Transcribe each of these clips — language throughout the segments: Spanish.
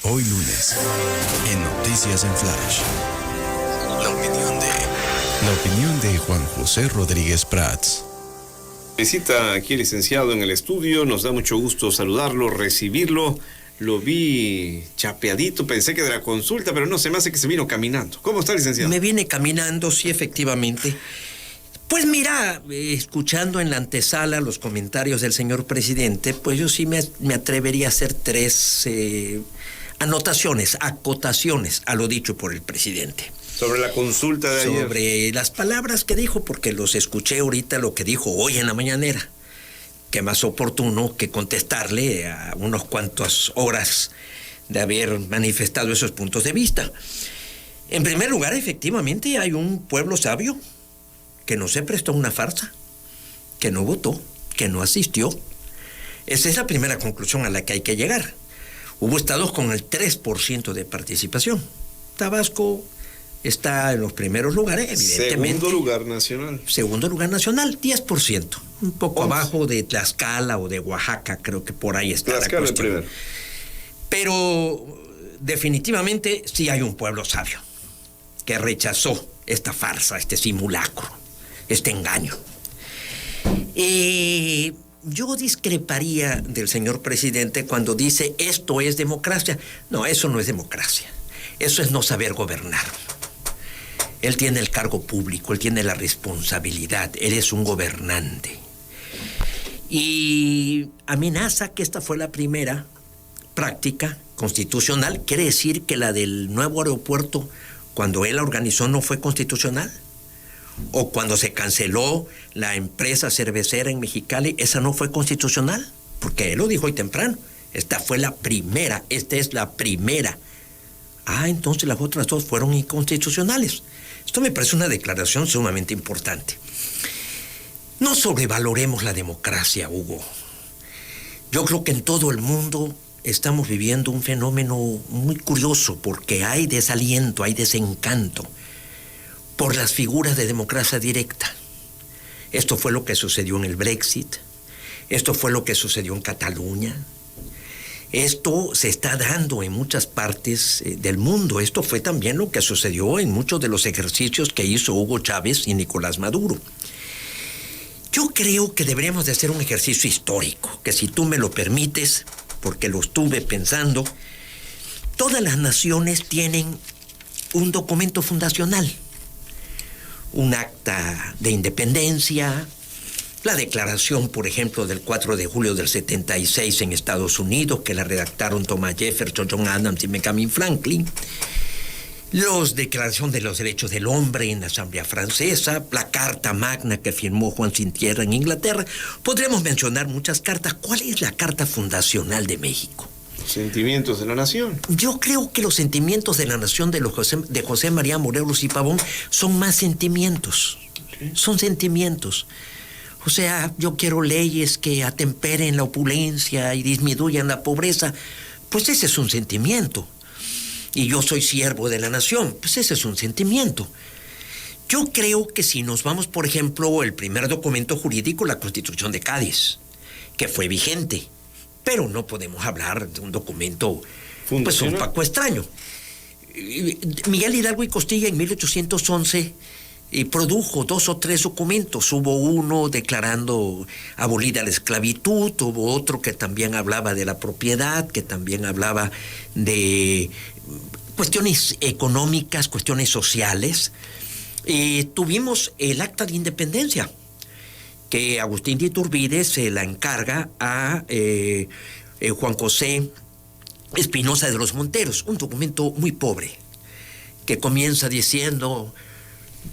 Hoy lunes, en Noticias en Flash. La opinión de Juan José Rodríguez Prats. Visita aquí el licenciado en el estudio, nos da mucho gusto saludarlo, recibirlo. Lo vi chapeadito, pensé que de la consulta, pero no, se me hace que se vino caminando. ¿Cómo está, licenciado? Me vine caminando, sí, efectivamente. Pues mira, escuchando en la antesala los comentarios del señor presidente, pues yo sí me atrevería a hacer tres anotaciones, acotaciones a lo dicho por el presidente. Sobre la consulta de ayer. Sobre las palabras que dijo, porque los escuché ahorita lo que dijo hoy en la mañanera. Que más oportuno que contestarle a unos cuantas horas de haber manifestado esos puntos de vista. En primer lugar, efectivamente, hay un pueblo sabio que no se prestó a una farsa, que no votó, que no asistió. Esa es la primera conclusión a la que hay que llegar. Hubo estados con el 3% de participación. Tabasco está en los primeros lugares, evidentemente. Segundo lugar nacional, 10%. Un poco abajo de Tlaxcala o de Oaxaca, creo que por ahí está la cuestión. Primero. Pero definitivamente sí hay un pueblo sabio que rechazó esta farsa, este simulacro, este engaño. Yo discreparía del señor presidente cuando dice esto es democracia. No, eso no es democracia. Eso es no saber gobernar. Él tiene el cargo público, él tiene la responsabilidad, él es un gobernante. Y amenaza que esta fue la primera práctica constitucional. ¿Quiere decir que la del nuevo aeropuerto, cuando él la organizó, no fue constitucional? ¿O cuando se canceló la empresa cervecera en Mexicali, esa no fue constitucional? Porque él lo dijo hoy temprano. Esta fue la primera, esta es la primera. Entonces las otras dos fueron inconstitucionales. Esto me parece una declaración sumamente importante. No sobrevaloremos la democracia, Hugo. Yo creo que en todo el mundo estamos viviendo un fenómeno muy curioso porque hay desaliento, hay desencanto por las figuras de democracia directa. Esto fue lo que sucedió en el Brexit, esto fue lo que sucedió en Cataluña. Esto se está dando en muchas partes del mundo. Esto fue también lo que sucedió en muchos de los ejercicios que hizo Hugo Chávez y Nicolás Maduro. Yo creo que deberíamos de hacer un ejercicio histórico, que si tú me lo permites, porque lo estuve pensando, todas las naciones tienen un documento fundacional, un acta de independencia. La declaración, por ejemplo, del 4 de julio del 76 en Estados Unidos, que la redactaron Thomas Jefferson, John Adams y Benjamin Franklin. La Declaración de los Derechos del Hombre en la Asamblea Francesa, la Carta Magna que firmó Juan Sin Tierra en Inglaterra. Podremos mencionar muchas cartas. ¿Cuál es la carta fundacional de México? Sentimientos de la nación. Yo creo que los sentimientos de la nación de José María Morelos y Pavón son más sentimientos. Okay. Son sentimientos. O sea, yo quiero leyes que atemperen la opulencia y disminuyan la pobreza. Pues ese es un sentimiento. Y yo soy siervo de la nación. Pues ese es un sentimiento. Yo creo que si nos vamos, por ejemplo, el primer documento jurídico, la Constitución de Cádiz, que fue vigente, pero no podemos hablar de un documento, pues un poco extraño. Miguel Hidalgo y Costilla en 1811... y produjo 2 o 3 documentos. Hubo uno declarando abolida la esclavitud, hubo otro que también hablaba de la propiedad, que también hablaba de cuestiones económicas, cuestiones sociales. Tuvimos el Acta de Independencia, que Agustín de Iturbide se la encarga a Juan José Espinosa de los Monteros, un documento muy pobre, que comienza diciendo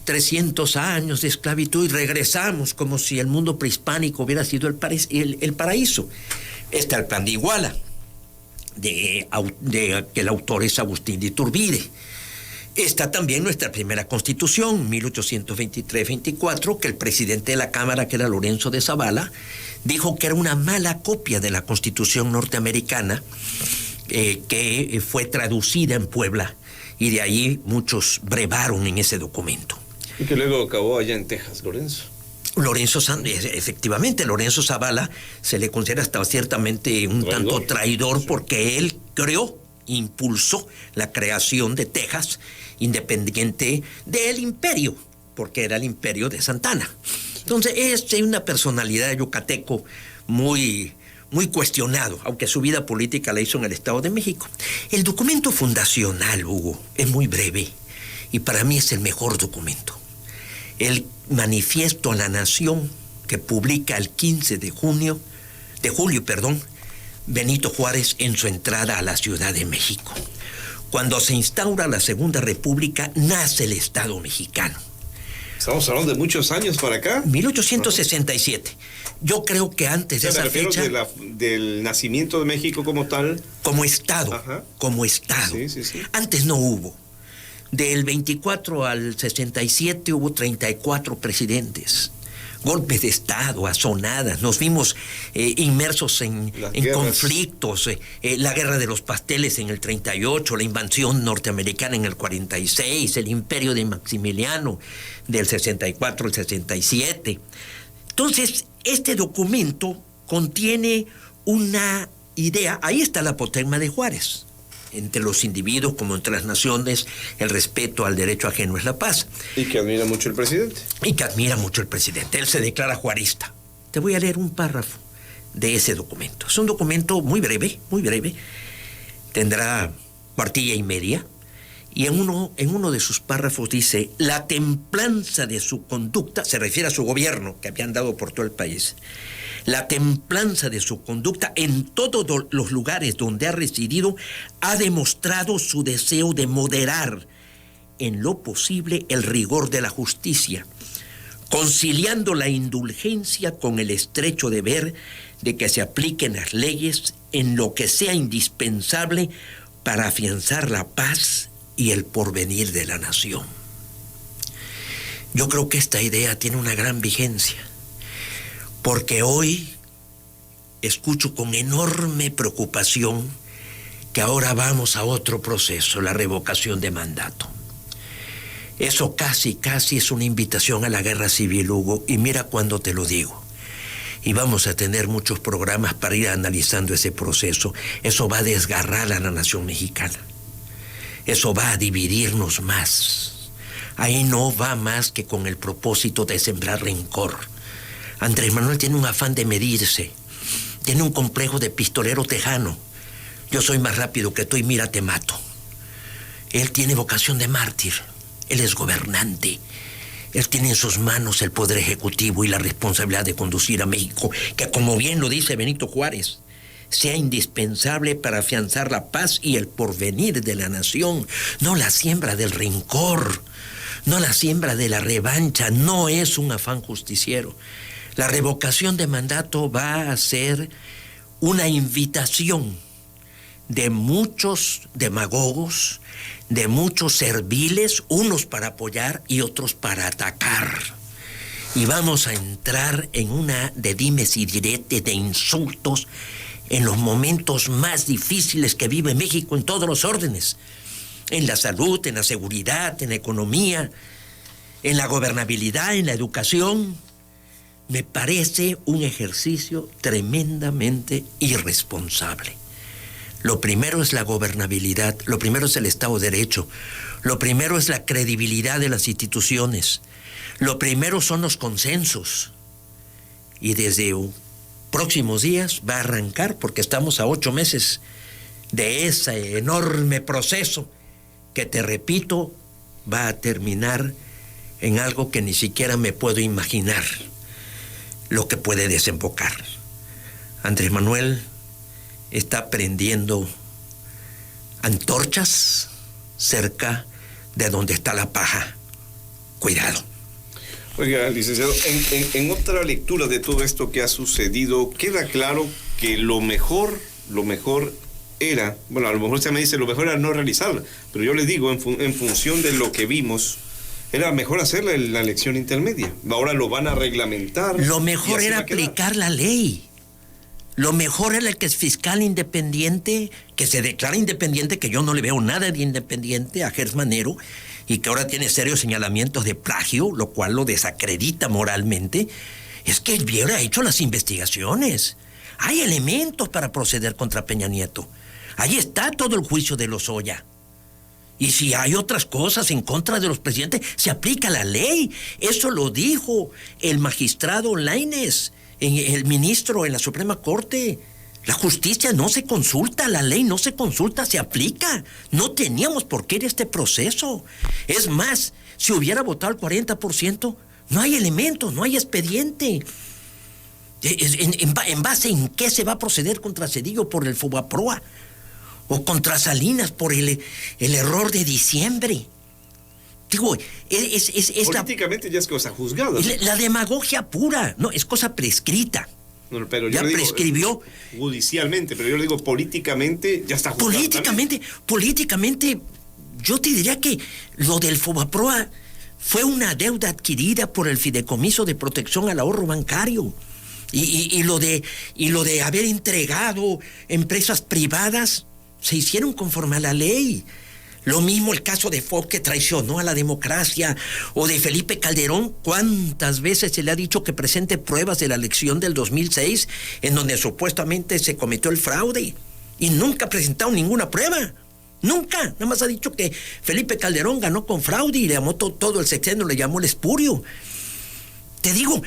300 años de esclavitud y regresamos como si el mundo prehispánico hubiera sido el paraíso. Está el Plan de Iguala, que el autor es Agustín de Iturbide. Está también nuestra primera Constitución, 1823-24, que el presidente de la Cámara, que era Lorenzo de Zavala, dijo que era una mala copia de la Constitución norteamericana, que fue traducida en Puebla. Y de ahí muchos brevaron en ese documento. Y que luego acabó allá en Texas, Lorenzo. Efectivamente, Lorenzo Zavala se le considera hasta ciertamente un tanto traidor porque él creó impulsó la creación de Texas independiente del imperio, porque era el imperio de Santana. Entonces, es una personalidad yucateco muy cuestionado, aunque su vida política la hizo en el Estado de México. El documento fundacional, Hugo, es muy breve y para mí es el mejor documento. El Manifiesto a la Nación que publica el 15 de julio, Benito Juárez en su entrada a la Ciudad de México. Cuando se instaura la Segunda República, nace el Estado mexicano. Estamos hablando de muchos años para acá. 1867. Yo creo que antes de esa fecha... del nacimiento de México como tal. Como Estado. Ajá. Como Estado. Sí. Antes no hubo. Del 24 al 67 hubo 34 presidentes. Golpes de Estado, azonadas. Nos vimos inmersos en conflictos. La guerra de los pasteles en el 38, la invasión norteamericana en el 46, el imperio de Maximiliano del 64 al 67. Entonces, este documento contiene una idea. Ahí está la apotegma de Juárez. Entre los individuos como entre las naciones, el respeto al derecho ajeno es la paz. Y que admira mucho el presidente. Él se declara juarista. Te voy a leer un párrafo de ese documento. Es un documento muy breve. Tendrá cuartilla y media. Y en uno de sus párrafos dice: la templanza de su conducta, se refiere a su gobierno que había andado por todo el país, la templanza de su conducta en todos los lugares donde ha residido ha demostrado su deseo de moderar en lo posible el rigor de la justicia, conciliando la indulgencia con el estrecho deber de que se apliquen las leyes en lo que sea indispensable para afianzar la paz y el porvenir de la nación. Yo creo que esta idea tiene una gran vigencia, porque hoy escucho con enorme preocupación que ahora vamos a otro proceso, la revocación de mandato. Eso casi es una invitación a la guerra civil, Hugo, y mira cuando te lo digo. Y vamos a tener muchos programas para ir analizando ese proceso. Eso va a desgarrar a la nación mexicana. Eso va a dividirnos más. Ahí no va más que con el propósito de sembrar rencor. Andrés Manuel tiene un afán de medirse. Tiene un complejo de pistolero tejano. Yo soy más rápido que tú y mira, te mato. Él tiene vocación de mártir. Él es gobernante. Él tiene en sus manos el poder ejecutivo y la responsabilidad de conducir a México, que como bien lo dice Benito Juárez, sea indispensable para afianzar la paz y el porvenir de la nación, no la siembra del rencor, no la siembra de la revancha, no es un afán justiciero. La revocación de mandato va a ser una invitación de muchos demagogos, de muchos serviles, unos para apoyar y otros para atacar. Y vamos a entrar en una de dimes y diretes, de insultos, en los momentos más difíciles que vive México en todos los órdenes, en la salud, en la seguridad, en la economía, en la gobernabilidad, en la educación. Me parece un ejercicio tremendamente irresponsable. Lo primero es la gobernabilidad, lo primero es el Estado de Derecho, lo primero es la credibilidad de las instituciones, lo primero son los consensos. Y desde próximos días va a arrancar, porque estamos a 8 meses de ese enorme proceso que, te repito, va a terminar en algo que ni siquiera me puedo imaginar lo que puede desembocar. Andrés Manuel está prendiendo antorchas cerca de donde está la paja. Cuidado. Oiga, licenciado, en otra lectura de todo esto que ha sucedido, queda claro que lo mejor era, bueno, a lo mejor usted me dice lo mejor era no realizarla, pero yo le digo, en función de lo que vimos, era mejor hacer la elección intermedia. Ahora lo van a reglamentar. Lo mejor era aplicar la ley. Lo mejor era el que es fiscal independiente, que se declara independiente, que yo no le veo nada de independiente a Gers Manero, y que ahora tiene serios señalamientos de plagio, lo cual lo desacredita moralmente. Es que él hubiera hecho las investigaciones. Hay elementos para proceder contra Peña Nieto. Ahí está todo el juicio de Lozoya. Y si hay otras cosas en contra de los presidentes, se aplica la ley. Eso lo dijo el magistrado Lainez, el ministro en la Suprema Corte. La justicia no se consulta, la ley no se consulta, se aplica. No teníamos por qué ir a este proceso. Es más, si hubiera votado el 40%, no hay elementos, no hay expediente. ¿En base en qué se va a proceder contra Zedillo por el Fobaproa? O contra Salinas por el error de diciembre. Digo, políticamente ya es cosa juzgada. La demagogia pura, no, es cosa prescrita. No, pero ya prescribió. Judicialmente, pero yo le digo políticamente ya está juzgado. Políticamente, yo te diría que lo del Fobaproa fue una deuda adquirida por el Fideicomiso de Protección al Ahorro Bancario. Y lo de haber entregado empresas privadas, se hicieron conforme a la ley. Lo mismo el caso de Fox, que traicionó a la democracia, o de Felipe Calderón. ¿Cuántas veces se le ha dicho que presente pruebas de la elección del 2006 en donde supuestamente se cometió el fraude? Y nunca ha presentado ninguna prueba. Nunca. Nada más ha dicho que Felipe Calderón ganó con fraude y le llamó todo el sexenio, le llamó el espurio. Te digo,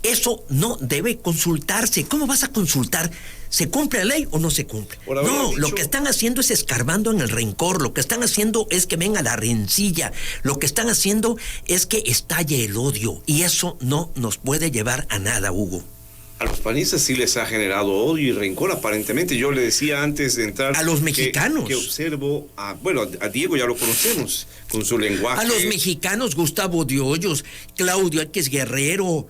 eso no debe consultarse. ¿Cómo vas a consultar? ¿Se cumple la ley o no se cumple? No, lo que están haciendo es escarbando en el rencor. Lo que están haciendo es que venga la rencilla. Lo que están haciendo es que estalle el odio. Y eso no nos puede llevar a nada, Hugo. A los panistas sí les ha generado odio y rencor, aparentemente. Yo le decía antes de entrar... A los mexicanos. Que observo... a Diego ya lo conocemos, con su lenguaje. A los mexicanos, Gustavo de Hoyos, Claudio X Guerrero,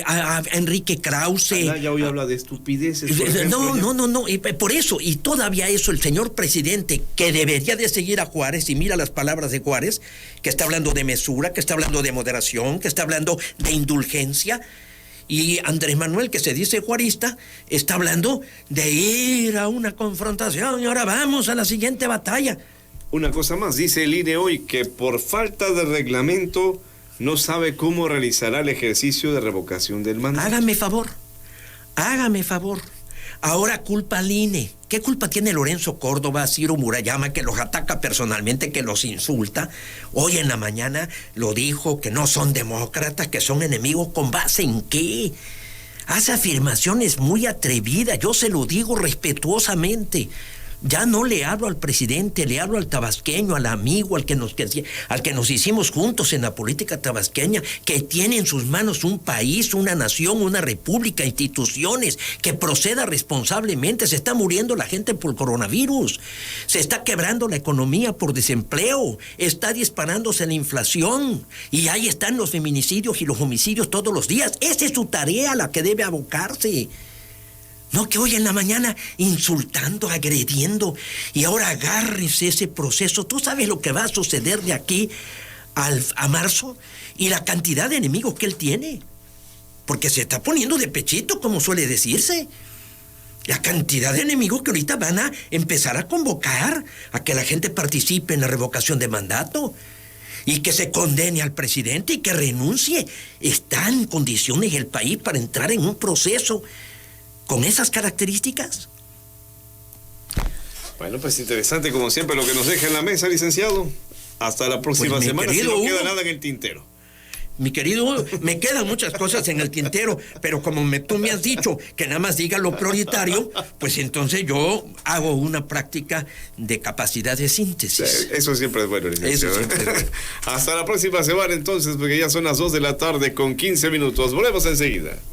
a Enrique Krause. Ya hoy habla de estupideces. No. Y por eso, y todavía eso, el señor presidente, que debería de seguir a Juárez, y mira las palabras de Juárez, que está hablando de mesura, que está hablando de moderación, que está hablando de indulgencia. Y Andrés Manuel, que se dice juarista, está hablando de ir a una confrontación y ahora vamos a la siguiente batalla. Una cosa más, dice el INE hoy que por falta de reglamento no sabe cómo realizará el ejercicio de revocación del mandato. Hágame favor. Ahora culpa al INE. ¿Qué culpa tiene Lorenzo Córdoba, Ciro Murayama, que los ataca personalmente, que los insulta? Hoy en la mañana lo dijo, que no son demócratas, que son enemigos. ¿Con base en qué? Hace afirmaciones muy atrevidas, yo se lo digo respetuosamente. Ya no le hablo al presidente, le hablo al tabasqueño, al amigo, al que nos hicimos juntos en la política tabasqueña, que tiene en sus manos un país, una nación, una república, instituciones, que proceda responsablemente. Se está muriendo la gente por el coronavirus, se está quebrando la economía por desempleo, está disparándose la inflación, y ahí están los feminicidios y los homicidios todos los días. Esa es su tarea a la que debe abocarse. No que hoy en la mañana insultando, agrediendo, y ahora agárrese ese proceso. ¿Tú sabes lo que va a suceder de aquí a marzo? Y la cantidad de enemigos que él tiene. Porque se está poniendo de pechito, como suele decirse. La cantidad de enemigos que ahorita van a empezar a convocar a que la gente participe en la revocación de mandato. Y que se condene al presidente y que renuncie. ¿Está en condiciones el país para entrar en un proceso con esas características? Bueno, pues interesante como siempre lo que nos deja en la mesa, licenciado. Hasta la próxima semana, si no queda nada en el tintero. Mi querido Hugo, me quedan muchas cosas en el tintero, pero como tú me has dicho que nada más diga lo prioritario, pues entonces yo hago una práctica de capacidad de síntesis. Eso siempre es bueno, licenciado. Eso siempre es bueno. Hasta la próxima semana entonces, porque ya son las 2 de la tarde con 15 minutos. Volvemos enseguida.